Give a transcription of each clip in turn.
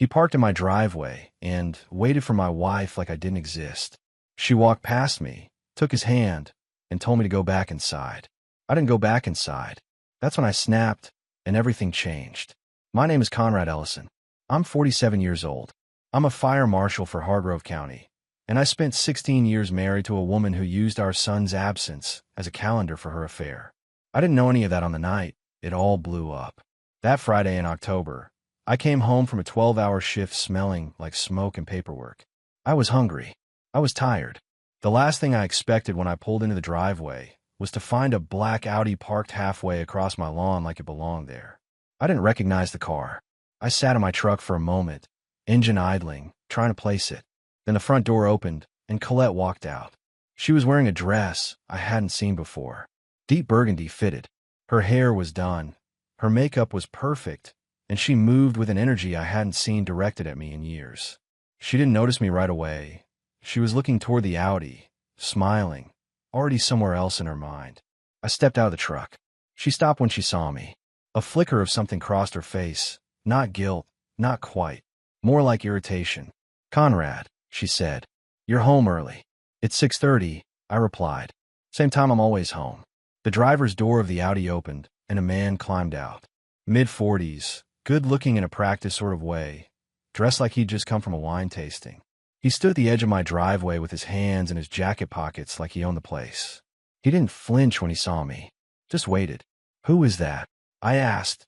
He parked in my driveway and waited for my wife like I didn't exist. She walked past me, took his hand, and told me to go back inside. I didn't go back inside. That's when I snapped, and everything changed. My name is Conrad Ellison. I'm 47 years old. I'm a fire marshal for Hargrove County, and I spent 16 years married to a woman who used our son's absence as a calendar for her affair. I didn't know any of that on the night. It all blew up. That Friday in October, I came home from a 12-hour shift smelling like smoke and paperwork. I was hungry. I was tired. The last thing I expected when I pulled into the driveway was to find a black Audi parked halfway across my lawn like it belonged there. I didn't recognize the car. I sat in my truck for a moment, engine idling, trying to place it. Then the front door opened, and Colette walked out. She was wearing a dress I hadn't seen before. Deep burgundy fitted. Her hair was done. Her makeup was perfect, and she moved with an energy I hadn't seen directed at me in years. She didn't notice me right away. She was looking toward the Audi, smiling, already somewhere else in her mind. I stepped out of the truck. She stopped when she saw me. A flicker of something crossed her face. Not guilt, not quite. More like irritation. "Conrad," she said, "you're home early." "It's 6:30, I replied. "Same time I'm always home." The driver's door of the Audi opened, and a man climbed out. Mid-40s, good-looking in a practiced sort of way, dressed like he'd just come from a wine tasting. He stood at the edge of my driveway with his hands in his jacket pockets like he owned the place. He didn't flinch when he saw me, just waited. "Who is that?" I asked,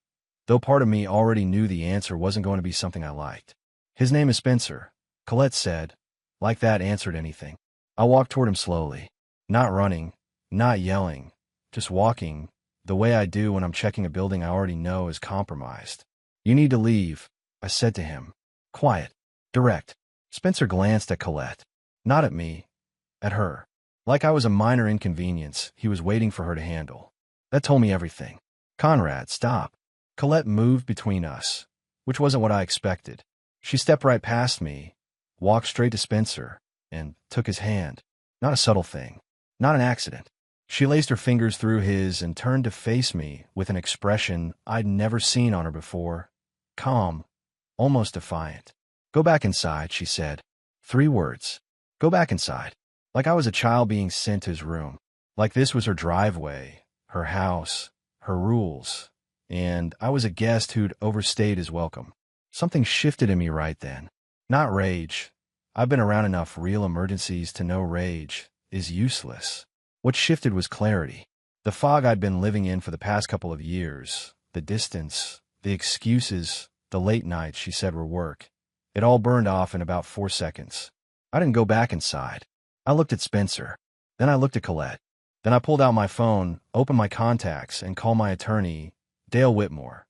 though part of me already knew the answer wasn't going to be something I liked. "His name is Spencer," Colette said, like that answered anything. I walked toward him slowly, not running, not yelling, just walking, the way I do when I'm checking a building I already know is compromised. "You need to leave," I said to him. Quiet, direct. Spencer glanced at Colette, not at me, at her. Like I was a minor inconvenience he was waiting for her to handle. That told me everything. "Conrad, stop." Colette moved between us, which wasn't what I expected. She stepped right past me, walked straight to Spencer, and took his hand. Not a subtle thing, not an accident. She laced her fingers through his and turned to face me with an expression I'd never seen on her before. Calm, almost defiant. "Go back inside," she said. 3 words. Go back inside. Like I was a child being sent to his room. Like this was her driveway, her house, her rules, and I was a guest who'd overstayed his welcome. Something shifted in me right then. Not rage. I've been around enough real emergencies to know rage is useless. What shifted was clarity. The fog I'd been living in for the past couple of years, the distance, the excuses, the late nights she said were work. It all burned off in about 4 seconds. I didn't go back inside. I looked at Spencer. Then I looked at Colette. Then I pulled out my phone, opened my contacts, and called my attorney, Dale Whitmore,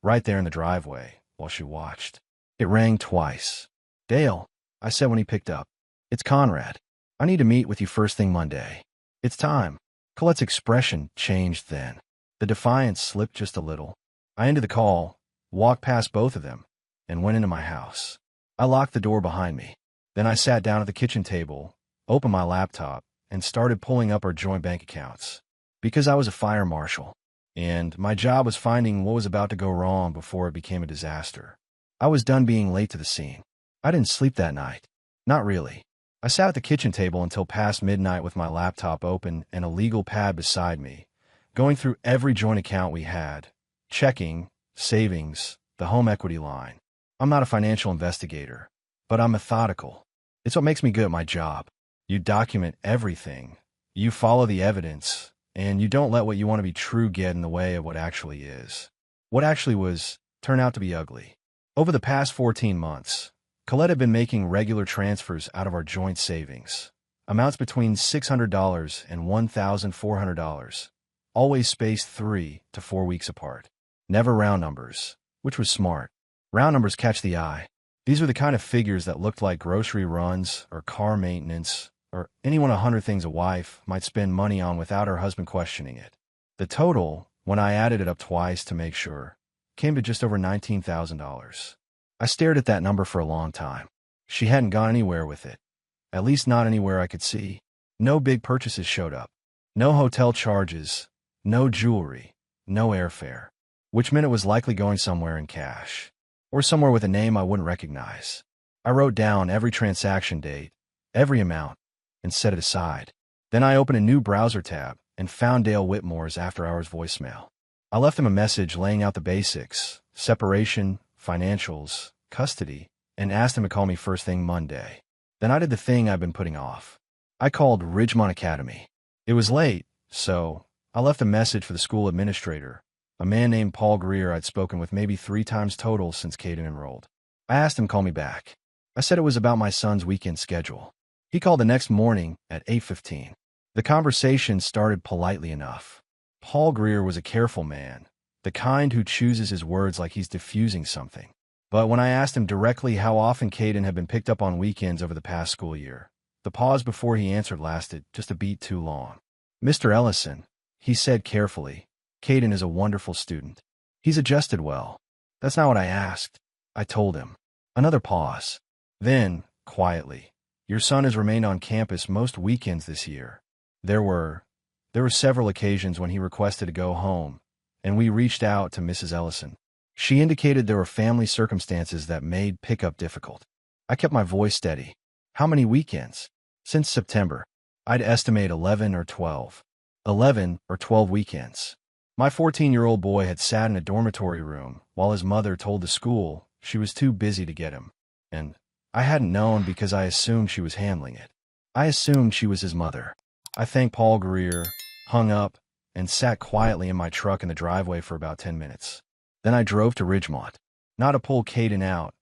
right there in the driveway while she watched. It rang twice. "Dale," I said when he picked up. "It's Conrad. I need to meet with you first thing Monday. It's time." Colette's expression changed then. The defiance slipped just a little. I ended the call, walked past both of them, and went into my house. I locked the door behind me. Then I sat down at the kitchen table, opened my laptop, and started pulling up our joint bank accounts. Because I was a fire marshal, and my job was finding what was about to go wrong before it became a disaster. I was done being late to the scene. I didn't sleep that night. Not really. I sat at the kitchen table until past midnight with my laptop open and a legal pad beside me, going through every joint account we had, checking, savings, the home equity line. I'm not a financial investigator, but I'm methodical. It's what makes me good at my job. You document everything, you follow the evidence, and you don't let what you want to be true get in the way of what actually is. What actually was turned out to be ugly. Over the past 14 months, Colette had been making regular transfers out of our joint savings, amounts between $600 and $1,400, always spaced 3 to 4 weeks apart. Never round numbers, which was smart. Round numbers catch the eye. These were the kind of figures that looked like grocery runs or car maintenance or any 100 things a wife might spend money on without her husband questioning it. The total, when I added it up twice to make sure, came to just over $19,000. I stared at that number for a long time. She hadn't gone anywhere with it, at least not anywhere I could see. No big purchases showed up. No hotel charges, no jewelry, no airfare, which meant it was likely going somewhere in cash. or somewhere with a name I wouldn't recognize. I wrote down every transaction date, every amount, and set it aside. Then I opened a new browser tab and found Dale Whitmore's after-hours voicemail. I left him a message laying out the basics, separation, financials, custody, and asked him to call me first thing Monday. Then I did the thing I've been putting off. I called Ridgemont Academy. It was late, so I left a message for the school administrator, a man named Paul Greer I'd spoken with maybe 3 times total since Caden enrolled. I asked him to call me back. I said it was about my son's weekend schedule. He called the next morning at 8:15. The conversation started politely enough. Paul Greer was a careful man, the kind who chooses his words like he's diffusing something. But when I asked him directly how often Caden had been picked up on weekends over the past school year, the pause before he answered lasted just a beat too long. "Mr. Ellison," he said carefully, "Caden is a wonderful student. He's adjusted well." "That's not what I asked," I told him. Another pause. Then, quietly, "Your son has remained on campus most weekends this year. There were several occasions when he requested to go home, and we reached out to Mrs. Ellison. She indicated there were family circumstances that made pickup difficult." I kept my voice steady. "How many weekends?" "Since September. I'd estimate 11 or 12. 11 or 12 weekends." My 14-year-old boy had sat in a dormitory room while his mother told the school she was too busy to get him, and I hadn't known because I assumed she was handling it. I assumed she was his mother. I thanked Paul Greer, hung up, and sat quietly in my truck in the driveway for about 10 minutes. Then I drove to Ridgemont. Not to pull Caden out,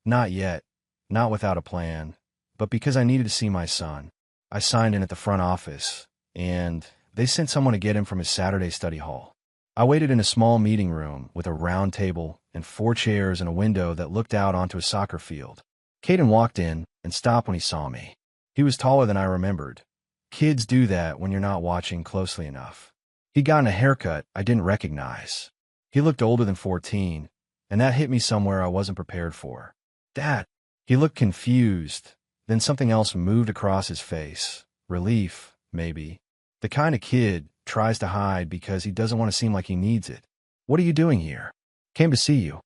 not yet, not without a plan, but because I needed to see my son. I signed in at the front office, and they sent someone to get him from his Saturday study hall. I waited in a small meeting room with a round table and 4 chairs and a window that looked out onto a soccer field. Caden walked in and stopped when he saw me. He was taller than I remembered. Kids do that when you're not watching closely enough. He'd gotten a haircut I didn't recognize. He looked older than 14, and that hit me somewhere I wasn't prepared for. "Dad." He looked confused, then something else moved across his face. Relief, maybe. The kind of kid tries to hide because he doesn't want to seem like he needs it. "What are you doing here?" "Came to see you,"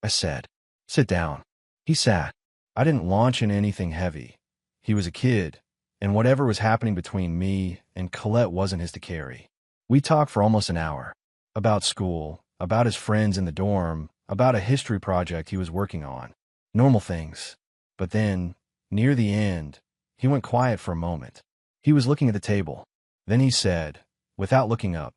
I said. "Sit down." He sat. I didn't launch into anything heavy. He was a kid, and whatever was happening between me and Colette wasn't his to carry. We talked for almost an hour. About school, about his friends in the dorm, about a history project he was working on. Normal things. But then, near the end, he went quiet for a moment. He was looking at the table. Then he said, without looking up,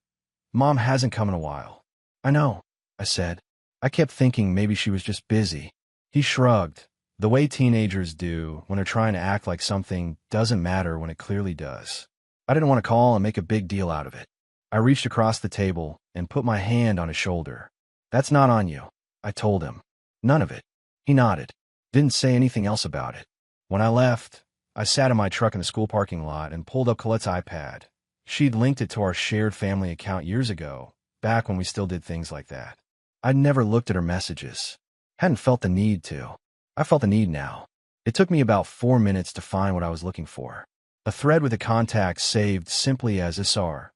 "Mom hasn't come in a while." "I know," I said. I kept thinking maybe she was just busy. He shrugged, the way teenagers do when they're trying to act like something doesn't matter when it clearly does. I didn't want to call and make a big deal out of it. I reached across the table and put my hand on his shoulder. "That's not on you," I told him. "None of it." He nodded. Didn't say anything else about it. When I left, I sat in my truck in the school parking lot and pulled up Colette's iPad. She'd linked it to our shared family account years ago, back when we still did things like that. I'd never looked at her messages. Hadn't felt the need to. I felt the need now. It took me about 4 minutes to find what I was looking for. A thread with a contact saved simply as SR.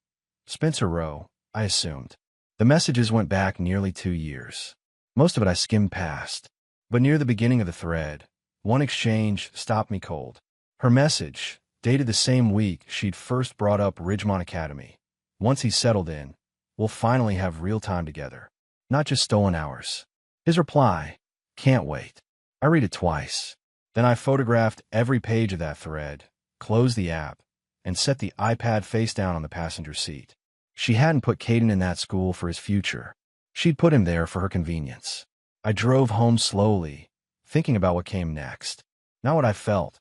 Spencer Rowe, I assumed. The messages went back nearly 2 years. Most of it I skimmed past. But near the beginning of the thread, one exchange stopped me cold. Her message, dated the same week she'd first brought up Ridgemont Academy. "Once he's settled in, we'll finally have real time together. Not just stolen hours." His reply, "Can't wait." I read it twice. Then I photographed every page of that thread, closed the app, and set the iPad face down on the passenger seat. She hadn't put Caden in that school for his future. She'd put him there for her convenience. I drove home slowly, thinking about what came next. Not what I felt.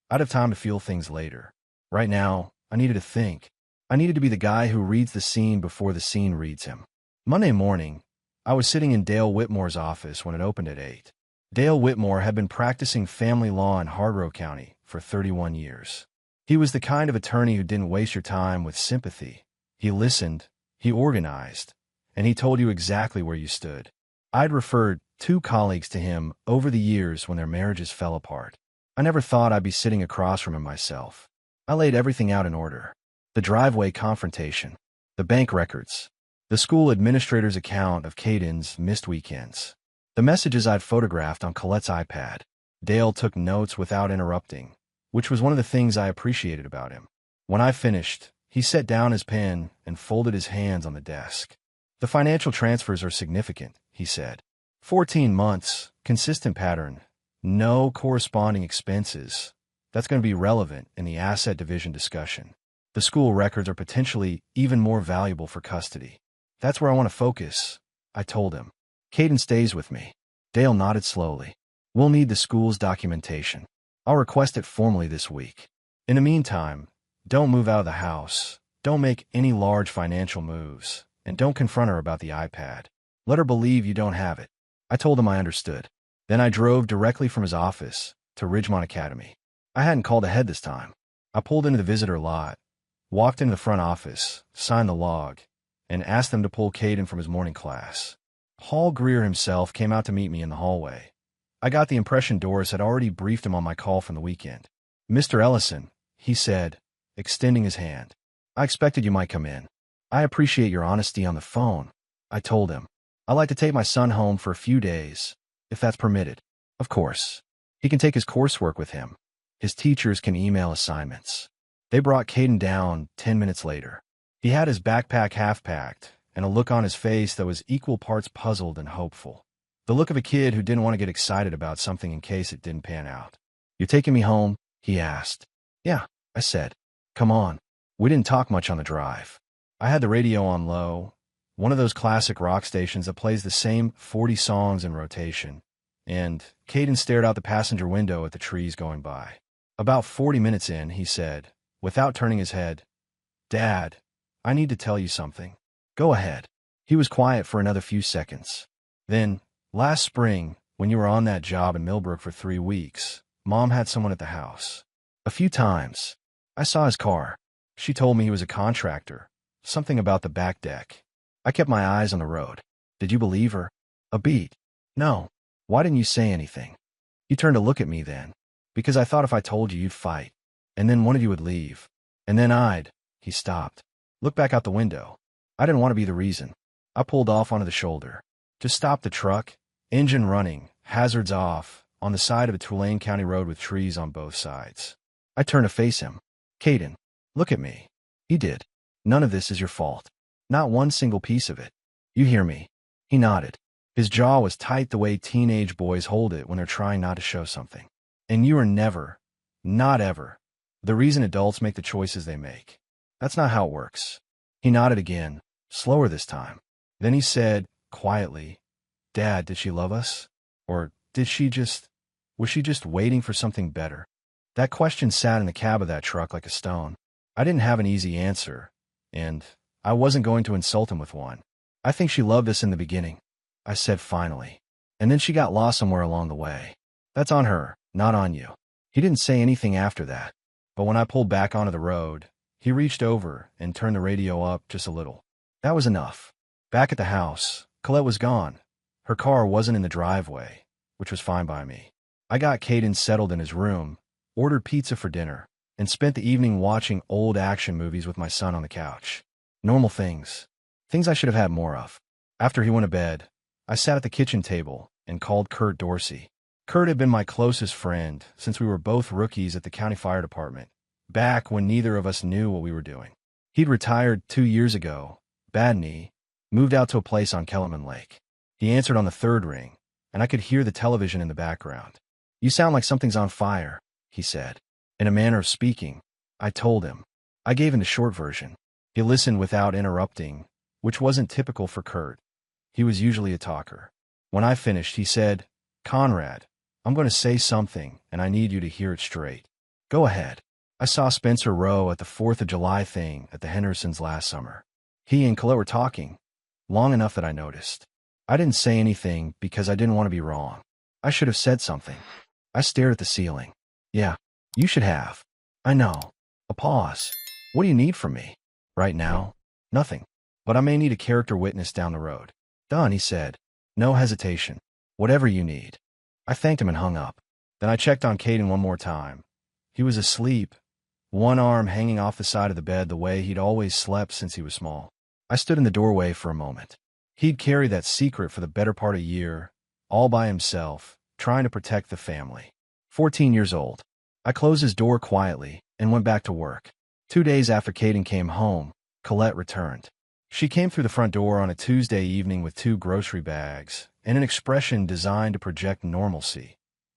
I'd have time to feel things later. Right now, I needed to think. I needed to be the guy who reads the scene before the scene reads him. Monday morning, I was sitting in Dale Whitmore's office when it opened at 8. Dale Whitmore had been practicing family law in Hardrow County for 31 years. He was the kind of attorney who didn't waste your time with sympathy. He listened, he organized, and he told you exactly where you stood. I'd referred 2 colleagues to him over the years when their marriages fell apart. I never thought I'd be sitting across from him myself. I laid everything out in order. The driveway confrontation, the bank records, the school administrator's account of Caden's missed weekends. The messages I'd photographed on Colette's iPad. Dale took notes without interrupting, which was one of the things I appreciated about him. When I finished, he set down his pen and folded his hands on the desk. The financial transfers are significant, he said. 14 months, consistent pattern, no corresponding expenses. That's going to be relevant in the asset division discussion. The school records are potentially even more valuable for custody. That's where I want to focus, I told him. Caden stays with me. Dale nodded slowly. We'll need the school's documentation. I'll request it formally this week. In the meantime, don't move out of the house. Don't make any large financial moves. And don't confront her about the iPad. Let her believe you don't have it. I told him I understood. Then I drove directly from his office to Ridgemont Academy. I hadn't called ahead this time. I pulled into the visitor lot, walked into the front office, signed the log, and asked them to pull Caden from his morning class. Paul Greer himself came out to meet me in the hallway. I got the impression Doris had already briefed him on my call from the weekend. Mr. Ellison, he said, extending his hand. I expected you might come in. I appreciate your honesty on the phone, I told him. I'd like to take my son home for a few days, if that's permitted. Of course. He can take his coursework with him. His teachers can email assignments. They brought Caden down 10 minutes later. He had his backpack half-packed and a look on his face that was equal parts puzzled and hopeful. The look of a kid who didn't want to get excited about something in case it didn't pan out. You taking me home? He asked. Yeah, I said. Come on. We didn't talk much on the drive. I had the radio on low, one of those classic rock stations that plays the same 40 songs in rotation, and Caden stared out the passenger window at the trees going by. About 40 minutes in, he said, without turning his head, Dad, I need to tell you something. Go ahead. He was quiet for another few seconds. Then, last spring, when you were on that job in Millbrook for 3 weeks, Mom had someone at the house. A few times. I saw his car. She told me he was a contractor. Something about the back deck. I kept my eyes on the road. Did you believe her? A beat. No. Why didn't you say anything? You turned to look at me then. Because I thought if I told you, you'd fight. And then one of you would leave. And then He stopped. Look back out the window. I didn't want to be the reason. I pulled off onto the shoulder. Just stopped the truck, engine running, hazards off, on the side of a Tulane County road with trees on both sides. I turned to face him. Caden, look at me. He did. None of this is your fault. Not one single piece of it. You hear me? He nodded. His jaw was tight the way teenage boys hold it when they're trying not to show something. And you are never, not ever, the reason adults make the choices they make. That's not how it works. He nodded again, slower this time. Then he said, quietly, Dad, did she love us? Or was she just waiting for something better? That question sat in the cab of that truck like a stone. I didn't have an easy answer, and I wasn't going to insult him with one. I think she loved us in the beginning, I said finally. And then she got lost somewhere along the way. That's on her, not on you. He didn't say anything after that, but when I pulled back onto the road, he reached over and turned the radio up just a little. That was enough. Back at the house, Colette was gone. Her car wasn't in the driveway, which was fine by me. I got Caden settled in his room, ordered pizza for dinner, and spent the evening watching old action movies with my son on the couch. Normal things. Things I should have had more of. After he went to bed, I sat at the kitchen table and called Kurt Dorsey. Kurt had been my closest friend since we were both rookies at the county fire department, back when neither of us knew what we were doing. He'd retired 2 years ago, bad knee, moved out to a place on Kellerman Lake. He answered on the third ring, and I could hear the television in the background. You sound like something's on fire, he said. In a manner of speaking, I told him. I gave him the short version. He listened without interrupting, which wasn't typical for Kurt. He was usually a talker. When I finished, he said, Conrad, I'm going to say something, and I need you to hear it straight. Go ahead. I saw Spencer Rowe at the 4th of July thing at the Hendersons last summer. He and Colette were talking, long enough that I noticed. I didn't say anything because I didn't want to be wrong. I should have said something. I stared at the ceiling. Yeah, you should have. I know. A pause. What do you need from me? Right now? Nothing. But I may need a character witness down the road. Done, he said. No hesitation. Whatever you need. I thanked him and hung up. Then I checked on Caden one more time. He was asleep, one arm hanging off the side of the bed the way he'd always slept since he was small. I stood in the doorway for a moment. He'd carried that secret for the better part of a year, all by himself, trying to protect the family. 14 years old. I closed his door quietly and went back to work. 2 days after Caden came home, Colette returned. She came through the front door on a Tuesday evening with 2 grocery bags and an expression designed to project normalcy,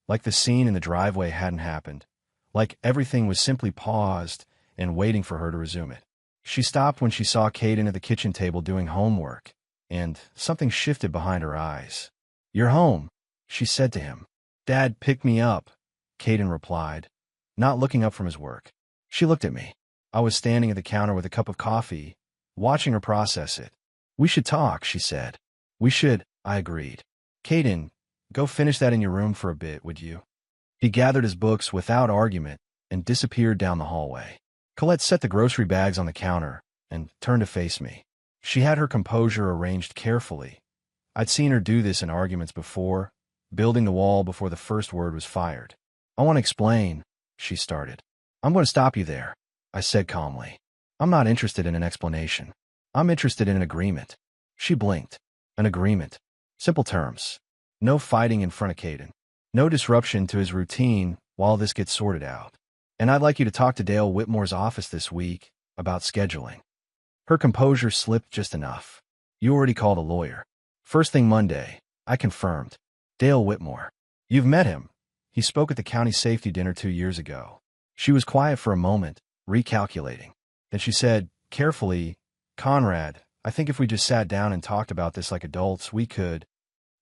like the scene in the driveway hadn't happened, like everything was simply paused and waiting for her to resume it. She stopped when she saw Caden at the kitchen table doing homework, and something shifted behind her eyes. "You're home," she said to him. "Dad picked me up," Caden replied, not looking up from his work. She looked at me. I was standing at the counter with a cup of coffee, watching her process it. "We should talk," she said. "We should," I agreed. "Caden, go finish that in your room for a bit, would you?" He gathered his books without argument and disappeared down the hallway. Colette set the grocery bags on the counter and turned to face me. She had her composure arranged carefully. I'd seen her do this in arguments before, building the wall before the first word was fired. "I want to explain," she started. "I'm going to stop you there," I said calmly. "I'm not interested in an explanation. I'm interested in an agreement." She blinked. An agreement. Simple terms. No fighting in front of Caden. No disruption to his routine while this gets sorted out. "And I'd like you to talk to Dale Whitmore's office this week about scheduling." Her composure slipped just enough. "You already called a lawyer." "First thing Monday," I confirmed. "Dale Whitmore. You've met him. He spoke at the county safety dinner 2 years ago." She was quiet for a moment, recalculating. Then she said, carefully, "Conrad, I think if we just sat down and talked about this like adults, we could.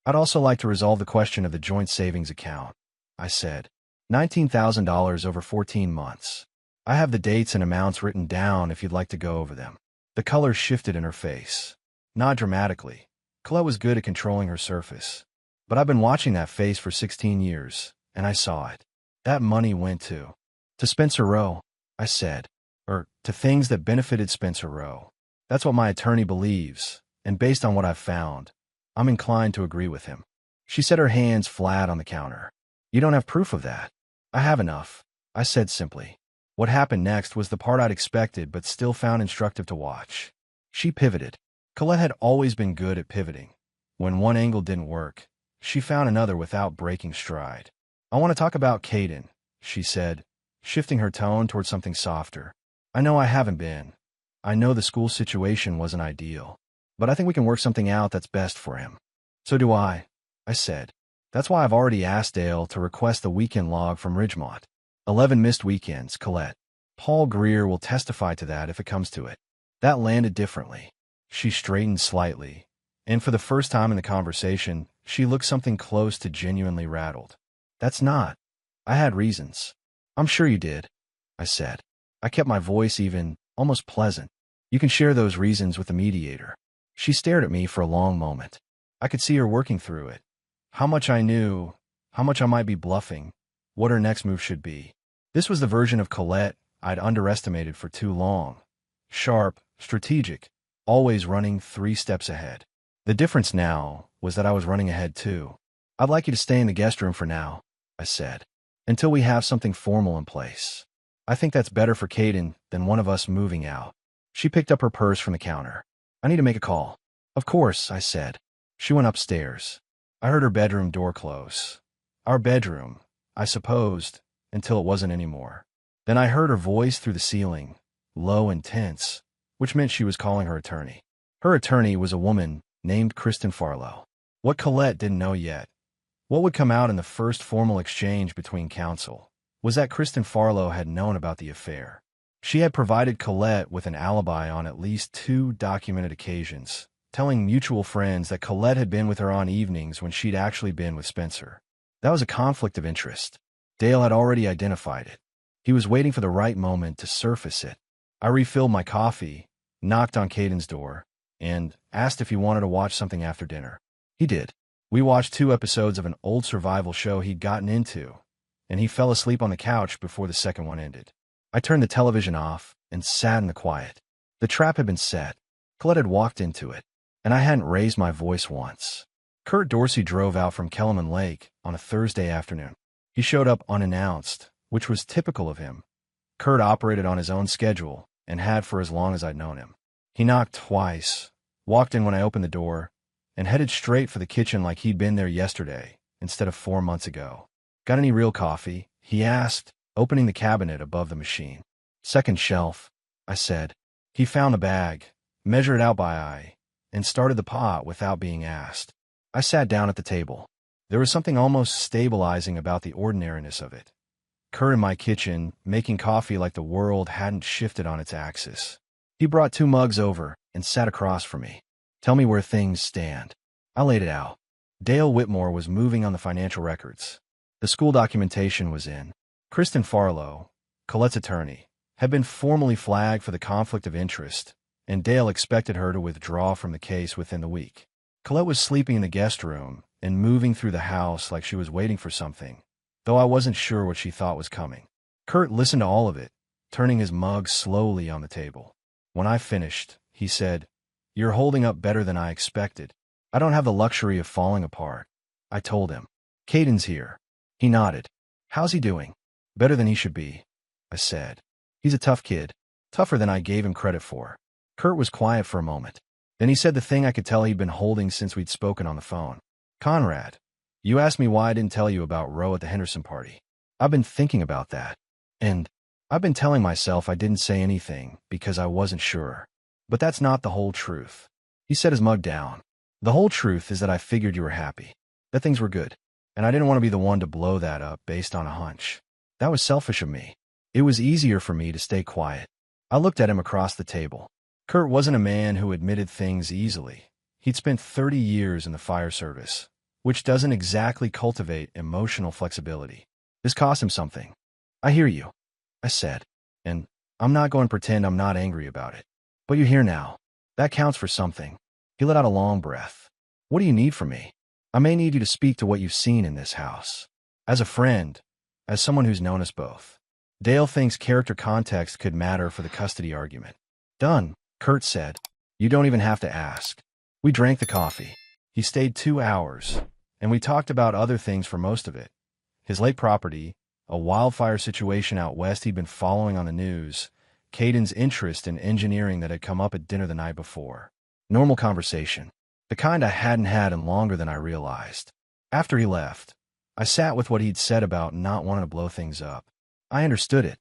I'd also like to resolve the question of the joint savings account," I said. $19,000 over 14 months. I have the dates and amounts written down if you'd like to go over them. The color shifted in her face. Not dramatically. Colette was good at controlling her surface. But I've been watching that face for 16 years, and I saw it. That money went to Spencer Rowe, I said. Or to things that benefited Spencer Rowe. That's what my attorney believes, and based on what I've found, I'm inclined to agree with him. She set her hands flat on the counter. "You don't have proof of that." "I have enough," I said simply. What happened next was the part I'd expected but still found instructive to watch. She pivoted. Colette had always been good at pivoting. When one angle didn't work, she found another without breaking stride. "I want to talk about Caden," she said, shifting her tone toward something softer. "I know I haven't been. I know the school situation wasn't ideal. But I think we can work something out that's best for him." "So do I," I said. "That's why I've already asked Dale to request the weekend log from Ridgemont. 11 missed weekends, Colette. Paul Greer will testify to that if it comes to it." That landed differently. She straightened slightly, and for the first time in the conversation, she looked something close to genuinely rattled. "That's not. I had reasons." "I'm sure you did," I said. I kept my voice even, almost pleasant. "You can share those reasons with the mediator." She stared at me for a long moment. I could see her working through it. How much I knew, how much I might be bluffing, what her next move should be. This was the version of Colette I'd underestimated for too long. Sharp, strategic, always running 3 steps ahead. The difference now was that I was running ahead too. "I'd like you to stay in the guest room for now," I said, "until we have something formal in place. I think that's better for Caden than one of us moving out." She picked up her purse from the counter. "I need to make a call." "Of course," I said. She went upstairs. I heard her bedroom door close. Our bedroom, I supposed, until it wasn't anymore. Then I heard her voice through the ceiling, low and tense, which meant she was calling her attorney. Her attorney was a woman named Kristen Farlow. What Colette didn't know yet, what would come out in the first formal exchange between counsel, was that Kristen Farlow had known about the affair. She had provided Colette with an alibi on at least 2 documented occasions, telling mutual friends that Colette had been with her on evenings when she'd actually been with Spencer. That was a conflict of interest. Dale had already identified it. He was waiting for the right moment to surface it. I refilled my coffee, knocked on Caden's door, and asked if he wanted to watch something after dinner. He did. We watched 2 episodes of an old survival show he'd gotten into, and he fell asleep on the couch before the second one ended. I turned the television off and sat in the quiet. The trap had been set. Colette had walked into it, and I hadn't raised my voice once. Kurt Dorsey drove out from Kellerman Lake on a Thursday afternoon. He showed up unannounced, which was typical of him. Kurt operated on his own schedule and had for as long as I'd known him. He knocked twice, walked in when I opened the door, and headed straight for the kitchen like he'd been there yesterday instead of 4 months ago. "Got any real coffee?" he asked, opening the cabinet above the machine. "Second shelf," I said. He found the bag, measured it out by eye, and started the pot without being asked. I sat down at the table. There was something almost stabilizing about the ordinariness of it. Kurt in my kitchen, making coffee like the world hadn't shifted on its axis. He brought 2 mugs over and sat across from me. "Tell me where things stand." I laid it out. Dale Whitmore was moving on the financial records. The school documentation was in. Kristen Farlow, Colette's attorney, had been formally flagged for the conflict of interest, and Dale expected her to withdraw from the case within the week. Colette was sleeping in the guest room and moving through the house like she was waiting for something, though I wasn't sure what she thought was coming. Kurt listened to all of it, turning his mug slowly on the table. When I finished, he said, "You're holding up better than I expected." "I don't have the luxury of falling apart," I told him. "Caden's here." He nodded. "How's he doing?" "Better than he should be," I said. "He's a tough kid, tougher than I gave him credit for." Kurt was quiet for a moment. Then he said the thing I could tell he'd been holding since we'd spoken on the phone. "Conrad, you asked me why I didn't tell you about Roe at the Henderson party. I've been thinking about that. And I've been telling myself I didn't say anything because I wasn't sure. But that's not the whole truth." He set his mug down. "The whole truth is that I figured you were happy, that things were good, and I didn't want to be the one to blow that up based on a hunch. That was selfish of me. It was easier for me to stay quiet." I looked at him across the table. Kurt wasn't a man who admitted things easily. He'd spent 30 years in the fire service, which doesn't exactly cultivate emotional flexibility. This cost him something. "I hear you," I said, "and I'm not going to pretend I'm not angry about it. But you're here now. That counts for something." He let out a long breath. "What do you need from me?" "I may need you to speak to what you've seen in this house. As a friend, as someone who's known us both. Dale thinks character context could matter for the custody argument." "Done," Kurt said. "You don't even have to ask." We drank the coffee. He stayed 2 hours, and we talked about other things for most of it. His late property, a wildfire situation out west he'd been following on the news, Caden's interest in engineering that had come up at dinner the night before. Normal conversation. The kind I hadn't had in longer than I realized. After he left, I sat with what he'd said about not wanting to blow things up. I understood it,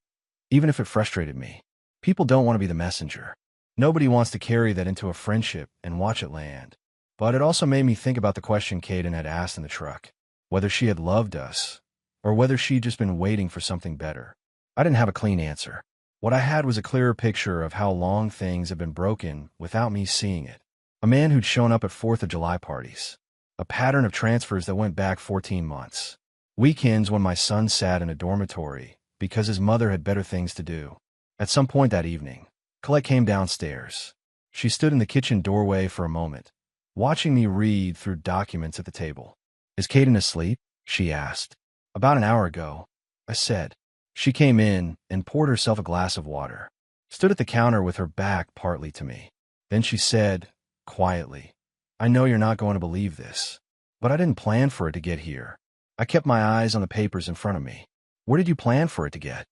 even if it frustrated me. People don't want to be the messenger. Nobody wants to carry that into a friendship and watch it land. But it also made me think about the question Caden had asked in the truck, whether she had loved us, or whether she'd just been waiting for something better. I didn't have a clean answer. What I had was a clearer picture of how long things had been broken without me seeing it. A man who'd shown up at 4th of July parties. A pattern of transfers that went back 14 months. Weekends when my son sat in a dormitory because his mother had better things to do. At some point that evening, Colette came downstairs. She stood in the kitchen doorway for a moment, watching me read through documents at the table. "Is Caden asleep?" she asked. "About an hour ago," I said. She came in and poured herself a glass of water, stood at the counter with her back partly to me. Then she said, quietly, "I know you're not going to believe this, but I didn't plan for it to get here." I kept my eyes on the papers in front of me. "Where did you plan for it to get?"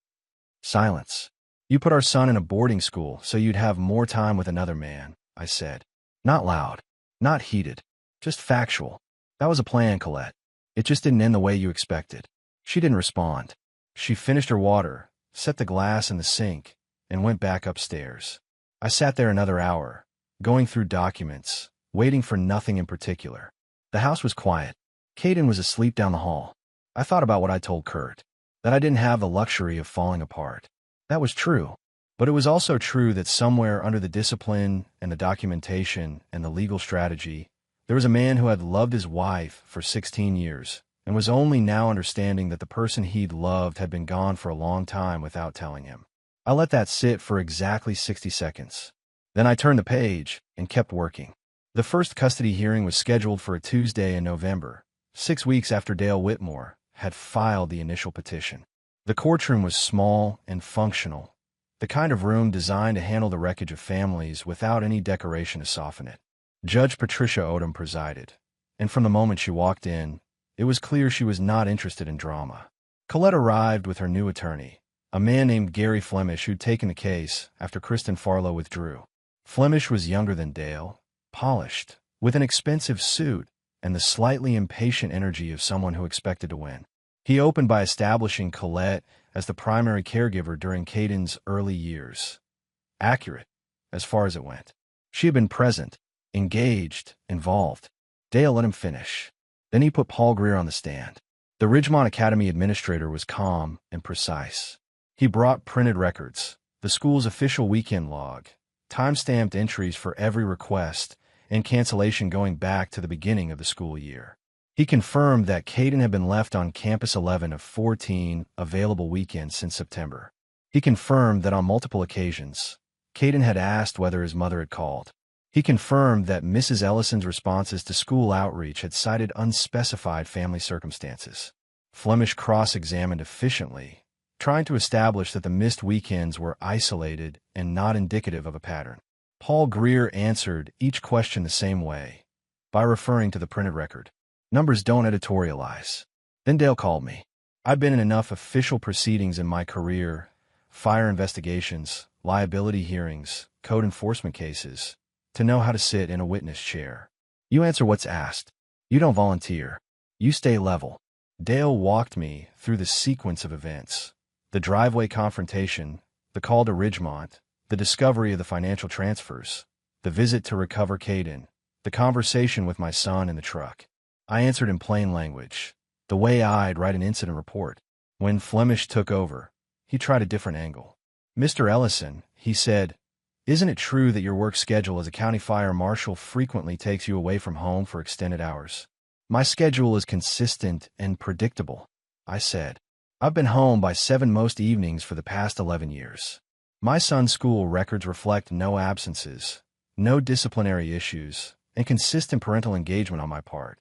Silence. "You put our son in a boarding school so you'd have more time with another man," I said. Not loud, not heated, just factual. "That was a plan, Colette. It just didn't end the way you expected." She didn't respond. She finished her water, set the glass in the sink, and went back upstairs. I sat there another hour, going through documents, waiting for nothing in particular. The house was quiet. Caden was asleep down the hall. I thought about what I told Kurt, that I didn't have the luxury of falling apart. That was true. But it was also true that somewhere under the discipline and the documentation and the legal strategy, there was a man who had loved his wife for 16 years and was only now understanding that the person he'd loved had been gone for a long time without telling him. I let that sit for exactly 60 seconds. Then I turned the page and kept working. The first custody hearing was scheduled for a Tuesday in November, 6 weeks after Dale Whitmore had filed the initial petition. The courtroom was small and functional, the kind of room designed to handle the wreckage of families without any decoration to soften it. Judge Patricia Odom presided, and from the moment she walked in, it was clear she was not interested in drama. Colette arrived with her new attorney, a man named Gary Flemish who'd taken the case after Kristen Farlow withdrew. Flemish was younger than Dale, polished, with an expensive suit and the slightly impatient energy of someone who expected to win. He opened by establishing Colette as the primary caregiver during Caden's early years. Accurate, as far as it went. She had been present, engaged, involved. Dale let him finish. Then he put Paul Greer on the stand. The Ridgemont Academy administrator was calm and precise. He brought printed records, the school's official weekend log, time-stamped entries for every request, and cancellation going back to the beginning of the school year. He confirmed that Caden had been left on Campus 11 of 14 available weekends since September. He confirmed that on multiple occasions, Caden had asked whether his mother had called. He confirmed that Mrs. Ellison's responses to school outreach had cited unspecified family circumstances. Flemish cross-examined efficiently, trying to establish that the missed weekends were isolated and not indicative of a pattern. Paul Greer answered each question the same way, by referring to the printed record. Numbers don't editorialize. Then Dale called me. I've been in enough official proceedings in my career, fire investigations, liability hearings, code enforcement cases, to know how to sit in a witness chair. You answer what's asked. You don't volunteer. You stay level. Dale walked me through the sequence of events. The driveway confrontation, the call to Ridgemont, the discovery of the financial transfers, the visit to recover Caden, the conversation with my son in the truck. I answered in plain language, the way I'd write an incident report. When Flemish took over, he tried a different angle. Mr. Ellison, he said, isn't it true that your work schedule as a county fire marshal frequently takes you away from home for extended hours? My schedule is consistent and predictable, I said. I've been home by 7 most evenings for the past 11 years. My son's school records reflect no absences, no disciplinary issues, and consistent parental engagement on my part.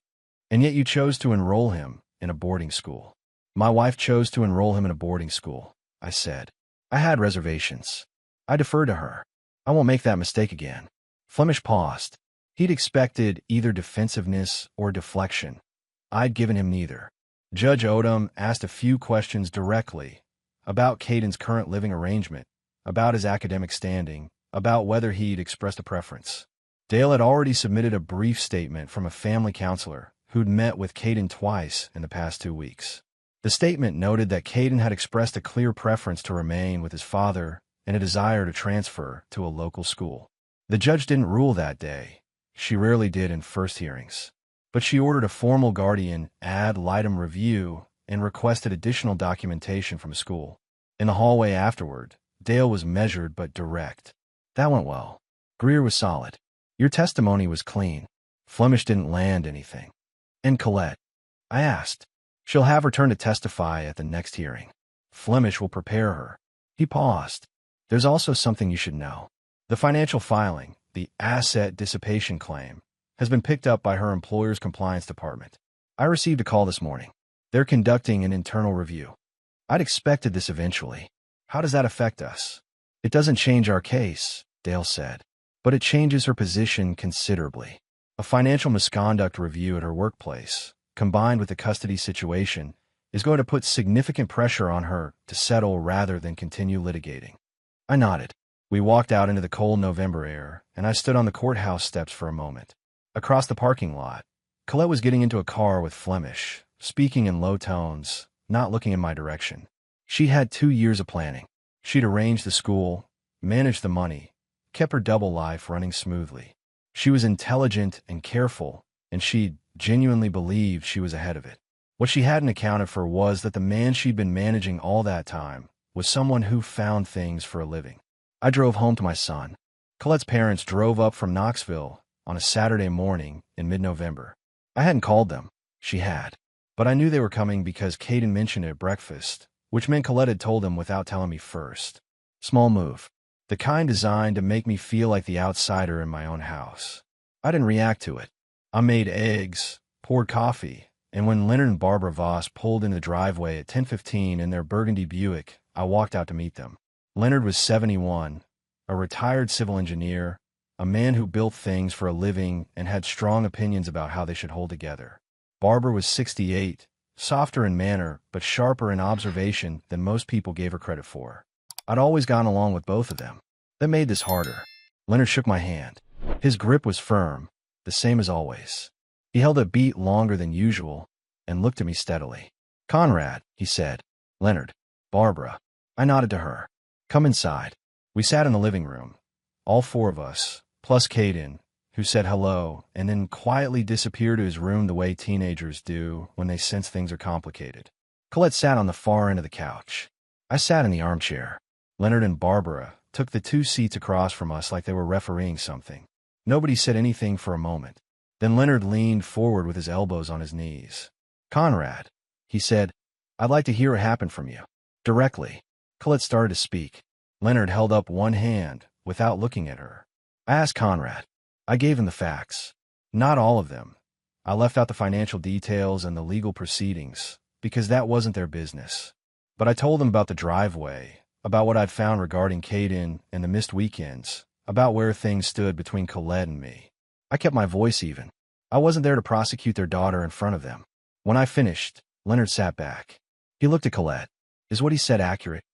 And yet you chose to enroll him in a boarding school. My wife chose to enroll him in a boarding school, I said. I had reservations. I deferred to her. I won't make that mistake again. Flemish paused. He'd expected either defensiveness or deflection. I'd given him neither. Judge Odom asked a few questions directly about Caden's current living arrangement, about his academic standing, about whether he'd expressed a preference. Dale had already submitted a brief statement from a family counselor who'd met with Caden twice in the past 2 weeks. The statement noted that Caden had expressed a clear preference to remain with his father and a desire to transfer to a local school. The judge didn't rule that day. She rarely did in first hearings. But she ordered a formal guardian ad litem review and requested additional documentation from a school. In the hallway afterward, Dale was measured but direct. That went well. Greer was solid. Your testimony was clean. Flemish didn't land anything. And Colette? I asked. She'll have her turn to testify at the next hearing. Flemish will prepare her. He paused. There's also something you should know. The financial filing, the asset dissipation claim, has been picked up by her employer's compliance department. I received a call this morning. They're conducting an internal review. I'd expected this eventually. How does that affect us? It doesn't change our case, Dale said, but it changes her position considerably. A financial misconduct review at her workplace, combined with the custody situation, is going to put significant pressure on her to settle rather than continue litigating. I nodded. We walked out into the cold November air, and I stood on the courthouse steps for a moment. Across the parking lot, Colette was getting into a car with Flemish, speaking in low tones, not looking in my direction. She had 2 years of planning. She'd arranged the school, managed the money, kept her double life running smoothly. She was intelligent and careful, and she genuinely believed she was ahead of it. What she hadn't accounted for was that the man she'd been managing all that time was someone who found things for a living. I drove home to my son. Colette's parents drove up from Knoxville on a Saturday morning in mid-November. I hadn't called them. She had. But I knew they were coming because Caden mentioned it at breakfast, which meant Colette had told him without telling me first. Small move. The kind designed to make me feel like the outsider in my own house. I didn't react to it. I made eggs, poured coffee, and when Leonard and Barbara Voss pulled in the driveway at 10:15 in their burgundy Buick, I walked out to meet them. Leonard was 71, a retired civil engineer, a man who built things for a living and had strong opinions about how they should hold together. Barbara was 68, softer in manner but sharper in observation than most people gave her credit for. I'd always gotten along with both of them. That made this harder. Leonard shook my hand. His grip was firm, the same as always. He held a beat longer than usual and looked at me steadily. Conrad, he said. Leonard. Barbara. I nodded to her. Come inside. We sat in the living room, all four of us, plus Caden, who said hello and then quietly disappeared to his room the way teenagers do when they sense things are complicated. Colette sat on the far end of the couch. I sat in the armchair. Leonard and Barbara took the two seats across from us like they were refereeing something. Nobody said anything for a moment. Then Leonard leaned forward with his elbows on his knees. Conrad, he said, I'd like to hear what happened from you. Directly. Colette started to speak. Leonard held up one hand without looking at her. I asked Conrad. I gave him the facts. Not all of them. I left out the financial details and the legal proceedings because that wasn't their business. But I told them about the driveway, about what I'd found regarding Caden and the missed weekends, about where things stood between Colette and me. I kept my voice even. I wasn't there to prosecute their daughter in front of them. When I finished, Leonard sat back. He looked at Colette. Is what he said accurate?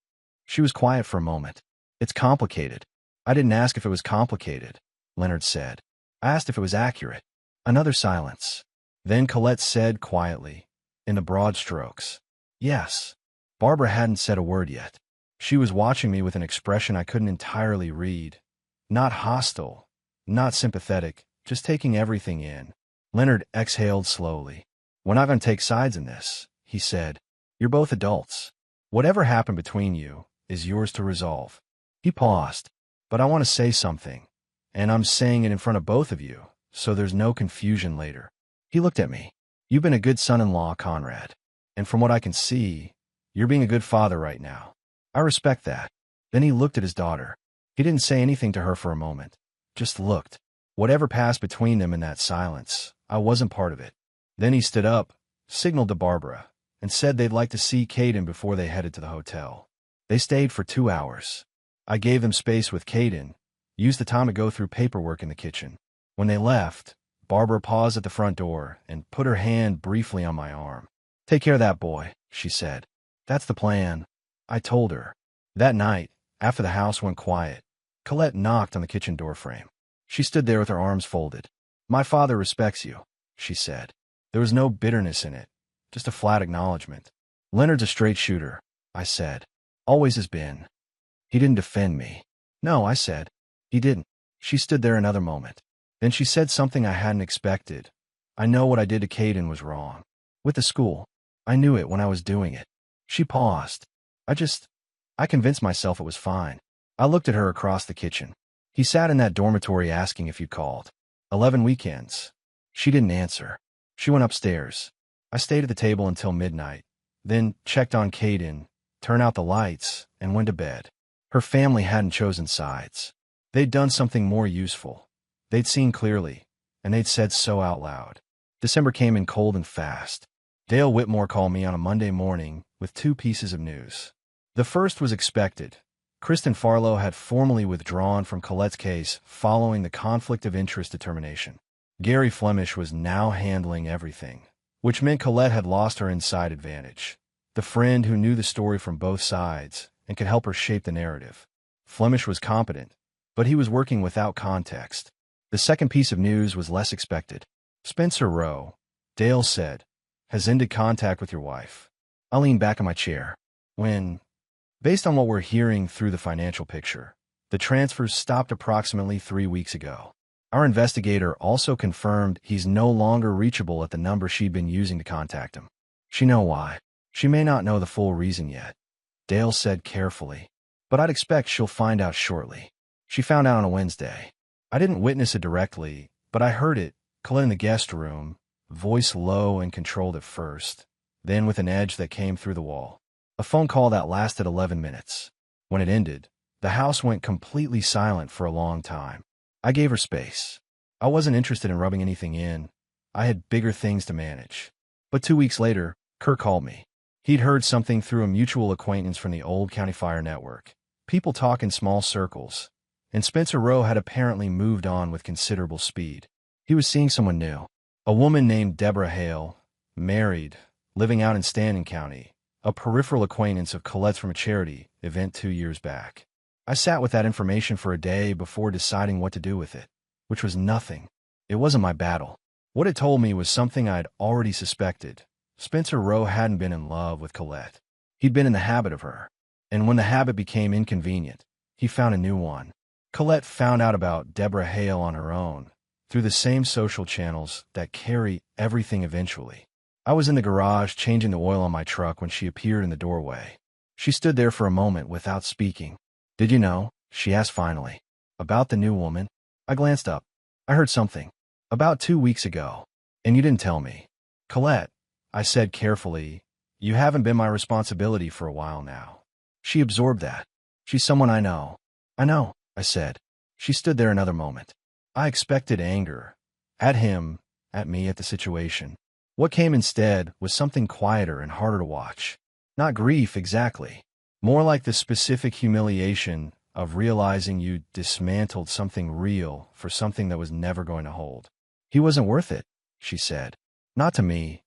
She was quiet for a moment. It's complicated. I didn't ask if it was complicated, Leonard said. I asked if it was accurate. Another silence. Then Colette said quietly, in the broad strokes, yes. Barbara hadn't said a word yet. She was watching me with an expression I couldn't entirely read. Not hostile, not sympathetic, just taking everything in. Leonard exhaled slowly. We're not going to take sides in this, he said. You're both adults. Whatever happened between you is yours to resolve. He paused. But I want to say something, and I'm saying it in front of both of you, so there's no confusion later. He looked at me. You've been a good son-in-law, Conrad. And from what I can see, you're being a good father right now. I respect that. Then he looked at his daughter. He didn't say anything to her for a moment. Just looked. Whatever passed between them in that silence, I wasn't part of it. Then he stood up, signaled to Barbara, and said they'd like to see Caden before they headed to the hotel. They stayed for 2 hours. I gave them space with Caden, used the time to go through paperwork in the kitchen. When they left, Barbara paused at the front door and put her hand briefly on my arm. Take care of that boy, she said. That's the plan, I told her. That night, after the house went quiet, Colette knocked on the kitchen doorframe. She stood there with her arms folded. My father respects you, she said. There was no bitterness in it, just a flat acknowledgement. Leonard's a straight shooter, I said. Always has been. He didn't defend me. No, I said. He didn't. She stood there another moment. Then she said something I hadn't expected. I know what I did to Caden was wrong. With the school. I knew it when I was doing it. She paused. I convinced myself it was fine. I looked at her across the kitchen. He sat in that dormitory asking if you called. 11 weekends. She didn't answer. She went upstairs. I stayed at the table until midnight, then checked on Caden, turned out the lights, and went to bed. Her family hadn't chosen sides. They'd done something more useful. They'd seen clearly, and they'd said so out loud. December came in cold and fast. Dale Whitmore called me on a Monday morning with 2 pieces of news. The first was expected. Kristen Farlow had formally withdrawn from Colette's case following the conflict of interest determination. Gary Flemish was now handling everything, which meant Colette had lost her inside advantage, the friend who knew the story from both sides and could help her shape the narrative. Flemish was competent, but he was working without context. The second piece of news was less expected. Spencer Rowe, Dale said, has ended contact with your wife. I leaned back in my chair. Based on what we're hearing through the financial picture, the transfers stopped approximately 3 weeks ago. Our investigator also confirmed he's no longer reachable at the number she'd been using to contact him. She know why. She may not know the full reason yet, Dale said carefully, but I'd expect she'll find out shortly. She found out on a Wednesday. I didn't witness it directly, but I heard it, Colette in the guest room, voice low and controlled at first, then with an edge that came through the wall. A phone call that lasted 11 minutes. When it ended, the house went completely silent for a long time. I gave her space. I wasn't interested in rubbing anything in. I had bigger things to manage. But 2 weeks later, Kirk called me. He'd heard something through a mutual acquaintance from the old County Fire Network. People talk in small circles, and Spencer Rowe had apparently moved on with considerable speed. He was seeing someone new. A woman named Deborah Hale, married, living out in Stanton County, a peripheral acquaintance of Colette's from a charity event 2 years back. I sat with that information for a day before deciding what to do with it, which was nothing. It wasn't my battle. What it told me was something I'd already suspected. Spencer Rowe hadn't been in love with Colette. He'd been in the habit of her. And when the habit became inconvenient, he found a new one. Colette found out about Deborah Hale on her own, through the same social channels that carry everything eventually. I was in the garage changing the oil on my truck when she appeared in the doorway. She stood there for a moment without speaking. "Did you know?" she asked finally. "About the new woman?" I glanced up. "I heard something. About 2 weeks ago. And you didn't tell me." "Colette," I said carefully, "you haven't been my responsibility for a while now." She absorbed that. "She's someone I know." "I know," I said. She stood there another moment. I expected anger. At him, at me, at the situation. What came instead was something quieter and harder to watch. Not grief exactly. More like the specific humiliation of realizing you dismantled something real for something that was never going to hold. "He wasn't worth it," she said. Not to me,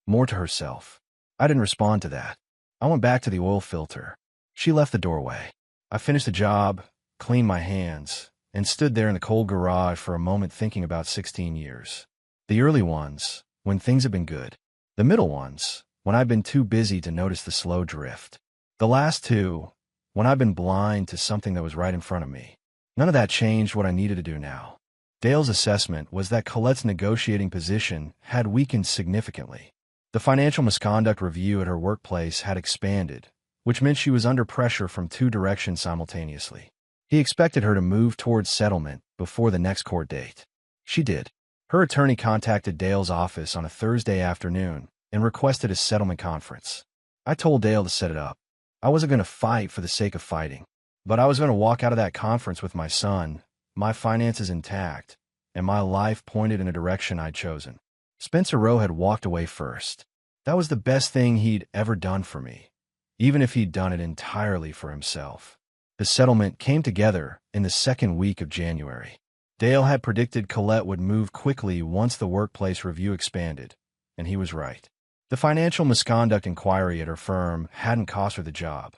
more to herself. I didn't respond to that. I went back to the oil filter. She left the doorway. I finished the job, cleaned my hands, and stood there in the cold garage for a moment thinking about 16 years. The early ones, when things had been good. The middle ones, when I'd been too busy to notice the slow drift. The last two, when I'd been blind to something that was right in front of me. None of that changed what I needed to do now. Dale's assessment was that Colette's negotiating position had weakened significantly. The financial misconduct review at her workplace had expanded, which meant she was under pressure from two directions simultaneously. He expected her to move towards settlement before the next court date. She did. Her attorney contacted Dale's office on a Thursday afternoon and requested a settlement conference. I told Dale to set it up. I wasn't going to fight for the sake of fighting, but I was going to walk out of that conference with my son, my finances intact, and my life pointed in a direction I'd chosen. Spencer Rowe had walked away first. That was the best thing he'd ever done for me, even if he'd done it entirely for himself. The settlement came together in the second week of January. Dale had predicted Colette would move quickly once the workplace review expanded, and he was right. The financial misconduct inquiry at her firm hadn't cost her the job.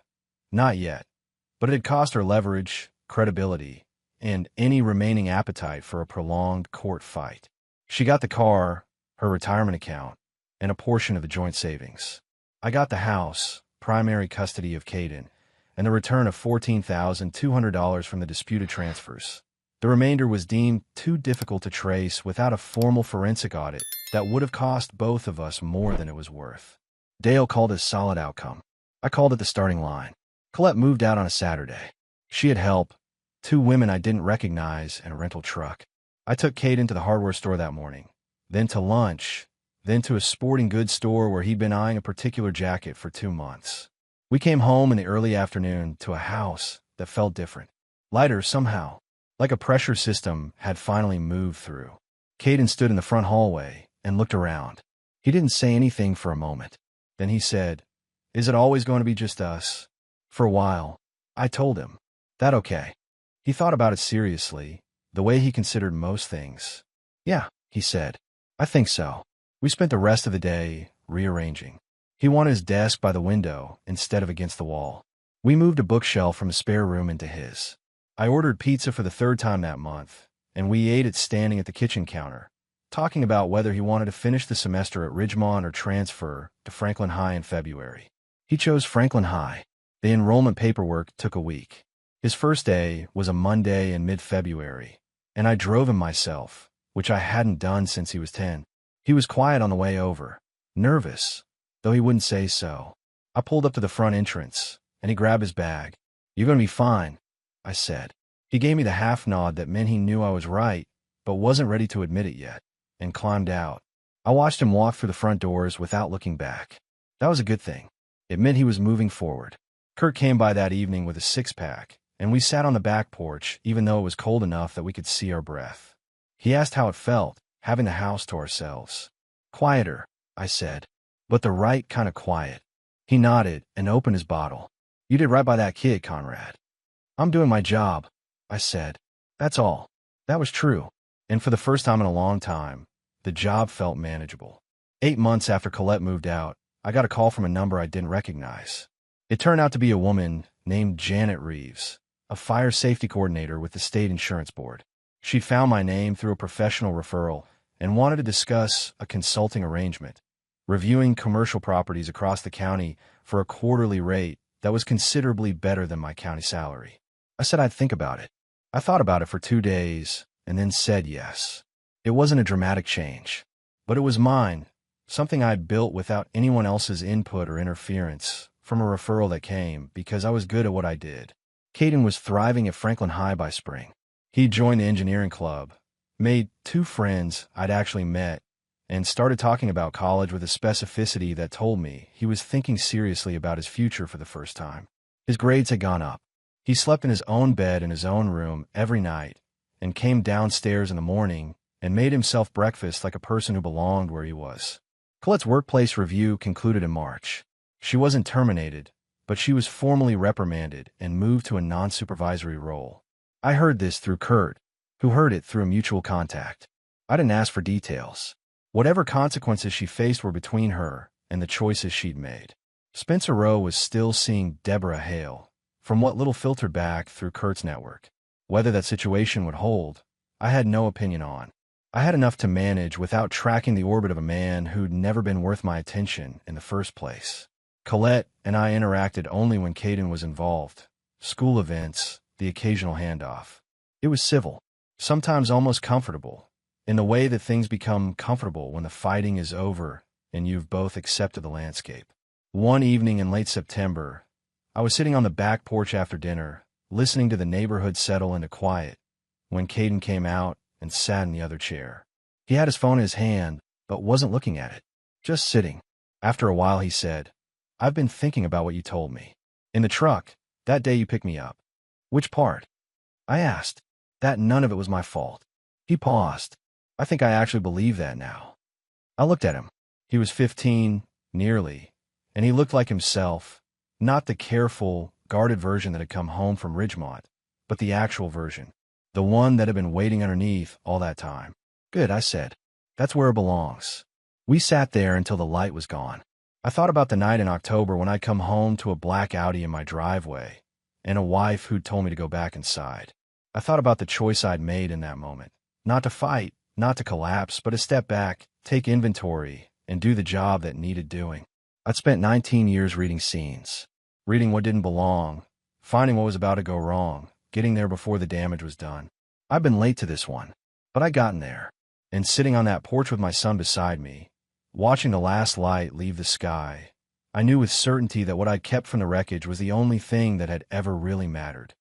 Not yet, but it had cost her leverage, credibility, and any remaining appetite for a prolonged court fight. She got the car, her retirement account, and a portion of the joint savings. I got the house, primary custody of Caden, and the return of $14,200 from the disputed transfers. The remainder was deemed too difficult to trace without a formal forensic audit that would have cost both of us more than it was worth. Dale called it a solid outcome. I called it the starting line. Colette moved out on a Saturday. She had help, 2 women I didn't recognize, and a rental truck. I took Caden to the hardware store that morning, then to lunch, then to a sporting goods store where he'd been eyeing a particular jacket for 2 months. We came home in the early afternoon to a house that felt different, lighter somehow, like a pressure system had finally moved through. Caden stood in the front hallway and looked around. He didn't say anything for a moment. Then he said, "Is it always going to be just us?" For a while, I told him, "That okay?" He thought about it seriously, the way he considered most things. "Yeah," he said, "I think so." We spent the rest of the day rearranging. He wanted his desk by the window instead of against the wall. We moved a bookshelf from a spare room into his. I ordered pizza for the 3rd time that month, and we ate it standing at the kitchen counter, talking about whether he wanted to finish the semester at Ridgemont or transfer to Franklin High in February. He chose Franklin High. The enrollment paperwork took a week. His first day was a Monday in mid-February, and I drove him myself, which I hadn't done since he was 10. He was quiet on the way over, nervous, though he wouldn't say so. I pulled up to the front entrance, and he grabbed his bag. "You're going to be fine," I said. He gave me the half nod that meant he knew I was right, but wasn't ready to admit it yet, and climbed out. I watched him walk through the front doors without looking back. That was a good thing. It meant he was moving forward. Kurt came by that evening with a 6-pack, and we sat on the back porch even though it was cold enough that we could see our breath. He asked how it felt, having the house to ourselves. "Quieter," I said, "but the right kind of quiet." He nodded and opened his bottle. "You did right by that kid, Conrad." "I'm doing my job," I said. That's all. That was true, and for the first time in a long time, the job felt manageable. 8 months after Colette moved out, I got a call from a number I didn't recognize. It turned out to be a woman named Janet Reeves, a fire safety coordinator with the state insurance board. She'd found my name through a professional referral and wanted to discuss a consulting arrangement, reviewing commercial properties across the county for a quarterly rate that was considerably better than my county salary. I said I'd think about it. I thought about it for 2 days and then said yes. It wasn't a dramatic change, but it was mine, something I'd built without anyone else's input or interference, from a referral that came because I was good at what I did. Caden was thriving at Franklin High by spring. He joined the engineering club, made 2 friends I'd actually met, and started talking about college with a specificity that told me he was thinking seriously about his future for the first time. His grades had gone up. He slept in his own bed in his own room every night and came downstairs in the morning and made himself breakfast like a person who belonged where he was. Colette's workplace review concluded in March. She wasn't terminated, but she was formally reprimanded and moved to a non-supervisory role. I heard this through Kurt, who heard it through a mutual contact. I didn't ask for details. Whatever consequences she faced were between her and the choices she'd made. Spencer Rowe was still seeing Deborah Hale, from what little filtered back through Kurt's network. Whether that situation would hold, I had no opinion on. I had enough to manage without tracking the orbit of a man who'd never been worth my attention in the first place. Colette and I interacted only when Caden was involved. School events, the occasional handoff. It was civil, sometimes almost comfortable, in the way that things become comfortable when the fighting is over and you've both accepted the landscape. One evening in late September, I was sitting on the back porch after dinner, listening to the neighborhood settle into quiet, when Caden came out and sat in the other chair. He had his phone in his hand, but wasn't looking at it, just sitting. After a while, he said, "I've been thinking about what you told me. In the truck, that day you picked me up." "Which part?" I asked. "That none of it was my fault." He paused. I think I actually believe that now. I looked at him. He was 15, nearly, and he looked like himself, not the careful, guarded version that had come home from Ridgemont, but the actual version, the one that had been waiting underneath all that time. "Good," I said. "That's where it belongs." We sat there until the light was gone. I thought about the night in October when I'd come home to a black Audi in my driveway and a wife who'd told me to go back inside. I thought about the choice I'd made in that moment, not to fight, not to collapse, but to step back, take inventory, and do the job that needed doing. I'd spent 19 years reading scenes, reading what didn't belong, finding what was about to go wrong, getting there before the damage was done. I'd been late to this one, but I'd gotten there. And sitting on that porch with my son beside me, watching the last light leave the sky, I knew with certainty that what I'd kept from the wreckage was the only thing that had ever really mattered.